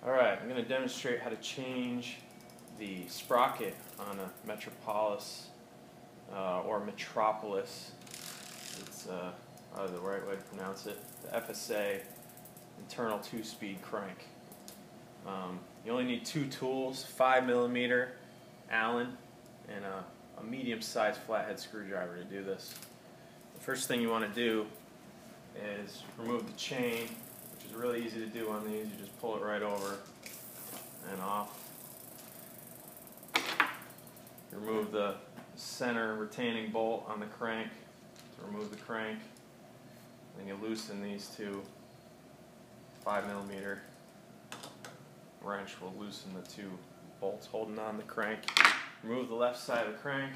Alright, I'm going to demonstrate how to change the sprocket on a Metropolis or Metropolis. It's the right way to pronounce it. The FSA internal 2-speed crank. You only need two tools, 5mm Allen and a medium-sized flathead screwdriver to do this. The first thing you want to do is remove the chain, which is really easy to do on these. You just pull it right over and off. Remove the center retaining bolt on the crank to remove the crank. Then you loosen these two. 5mm wrench will loosen the two bolts holding on the crank. Remove the left side of the crank.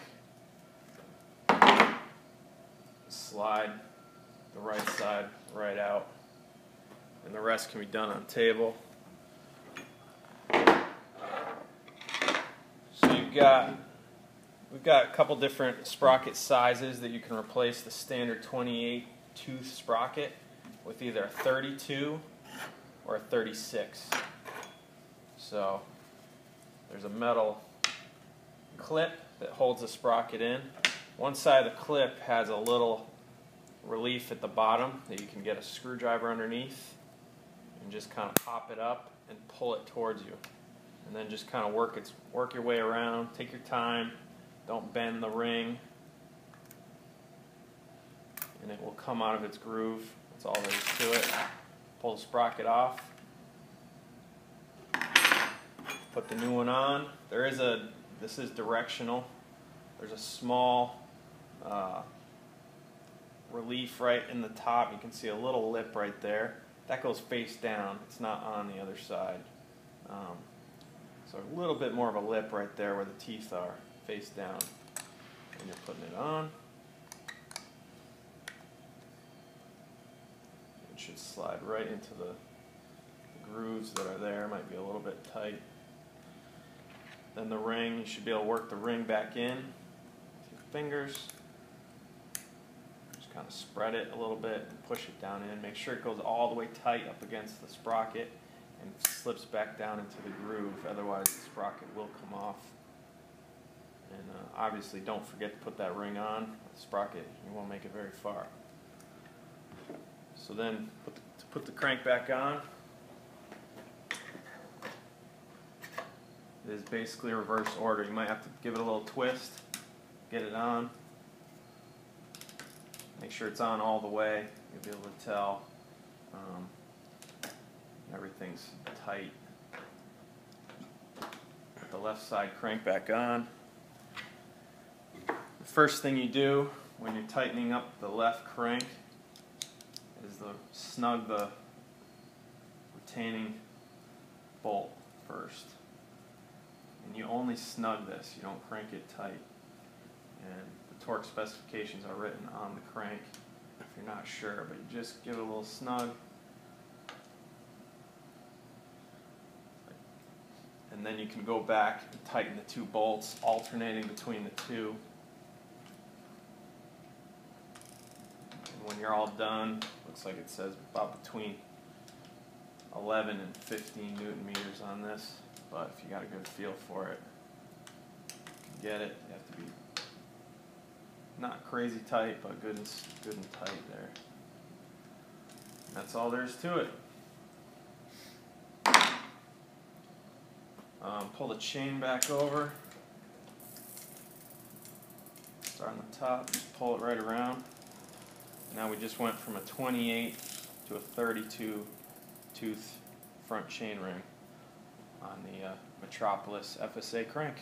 Slide the right side right out, and the rest can be done on table. So we've got a couple different sprocket sizes that you can replace the standard 28 tooth sprocket with either a 32 or a 36. So there's a metal clip that holds the sprocket in. One side of the clip has a little relief at the bottom that you can get a screwdriver underneath and just kind of pop it up and pull it towards you, and then just kind of work your way around. Take your time, don't bend the ring, and it will come out of its groove. That's all there is to it. Pull the sprocket off, put the new one on. This is directional. There's a small relief right in the top. You can see a little lip right there. That goes face down. It's not on the other side. So a little bit more of a lip right there where the teeth are, face down. And you're putting it on. It should slide right into the grooves that are there. Might be a little bit tight. Then the ring, you should be able to work the ring back in with your fingers. Kind of spread it a little bit and push it down in. Make sure it goes all the way tight up against the sprocket and slips back down into the groove. Otherwise the sprocket will come off. And obviously don't forget to put that ring on. The sprocket, you won't make it very far. So then to put the crank back on, it is basically reverse order. You might have to give it a little twist, get it on. Make sure it's on all the way. You'll be able to tell everything's tight. Put the left side crank back on. The first thing you do when you're tightening up the left crank is snug the retaining bolt first. And you only snug this, you don't crank it tight. And the torque specifications are written on the crank if you're not sure, but you just give it a little snug. And then you can go back and tighten the two bolts, alternating between the two. And when you're all done, looks like it says about between 11 and 15 Newton meters on this, but if you got a good feel for it, you can get it. You have to be not crazy tight, but good and tight there. That's all there is to it. Pull the chain back over. Start on the top, just pull it right around. Now we just went from a 28 to a 32 tooth front chain ring on the Metropolis FSA crank.